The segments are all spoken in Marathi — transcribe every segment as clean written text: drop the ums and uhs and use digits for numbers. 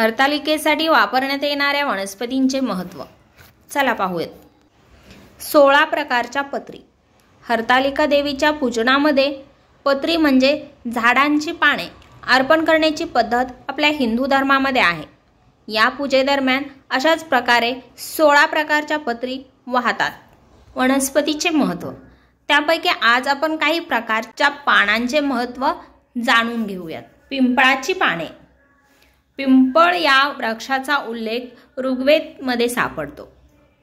हरतालिकेसाठी वापरण्यात येणाऱ्या वनस्पतींचे महत्त्व चला पाहूयात। 16 प्रकारच्या पत्री। हरतालिका देवीच्या पूजनामध्ये पत्री म्हणजे झाडांची पाने अर्पण करण्याची पद्धत आपल्या हिंदू धर्मामध्ये आहे। या पूजेदरम्यान अशाच प्रकारे 16 प्रकारच्या पत्री वाहतात। वनस्पतीचे महत्त्व, त्यापैकी आज आपण काही प्रकारच्या पानांचे महत्त्व जाणून घेऊयात। पिंपळाची पाने। पिंपळ या वृक्षाचा उल्लेख ऋग्वेद मध्ये सापडतो।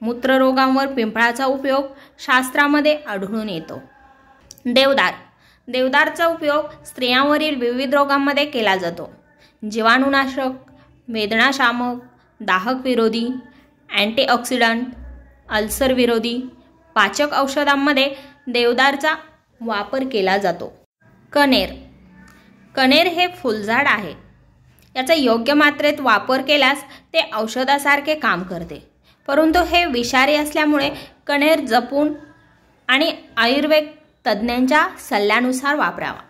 मूत्ररोगांवर पिंपळाचा उपयोग शास्त्रामध्ये आढळून येतो। देवदार। देवदारचा उपयोग स्त्रियांवरील विविध रोगांमध्ये केला जातो। जीवाणुनाशक, वेदनाशामक, दाहक विरोधी, अँटीऑक्सिडंट, अल्सर विरोधी, पाचक औषधांमध्ये देवदारचा वापर केला जातो। कणेर। कणेर हे फुलझाड आहे। याचा योग्य मात्रेत वापर केल्यास ते औषधासारखे काम करते, परंतु हे विषारी असल्यामुळे कणेर जपून आणि आयुर्वेद तज्ज्ञांच्या सल्ल्यानुसार वापरावा।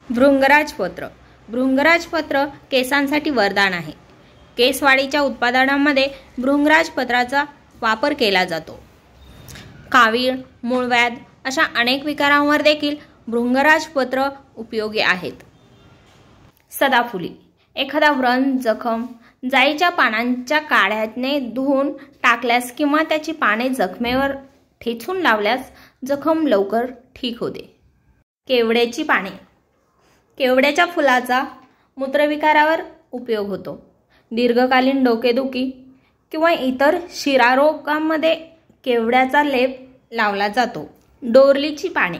भृंगराज पत्र। भृंगराज पत्र केसांसाठी वरदान आहे। केसवाढीच्या उत्पादनांमध्ये भृंगराज पत्राचा वापर केला जातो। कावीळ, मूळव्याध अशा अनेक विकारांवर देखील भृंगराज पत्र उपयोगी आहेत। सदाफुली। एखादा व्रण, जखम जाईच्या पानांच्या काड्याने धुवून टाकल्यास किंवा त्याची पाने जखमेवर ठेचून लावल्यास जखम लवकर ठीक होते। केवड्याची पाने। केवड्याच्या फुलाचा मूत्रविकारावर उपयोग होतो। दीर्घकालीन डोकेदुखी किंवा इतर शिरारोगांमध्ये केवड्याचा लेप लावला जातो। डोरलीची पाने।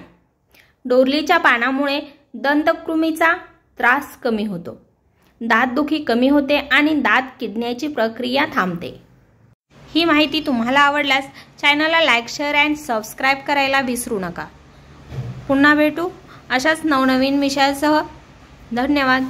डोरलीच्या पानामुळे दंतकृमीचा त्रास कमी होतो, दातदुखी कमी होते आणि दात किडण्याची प्रक्रिया थांबते। ही माहिती तुम्हाला आवडल्यास चॅनलला लाईक, शेअर अँड सबस्क्राईब करायला विसरू नका। पुन्हा भेटू अशाच नवनवीन विषयासह। धन्यवाद।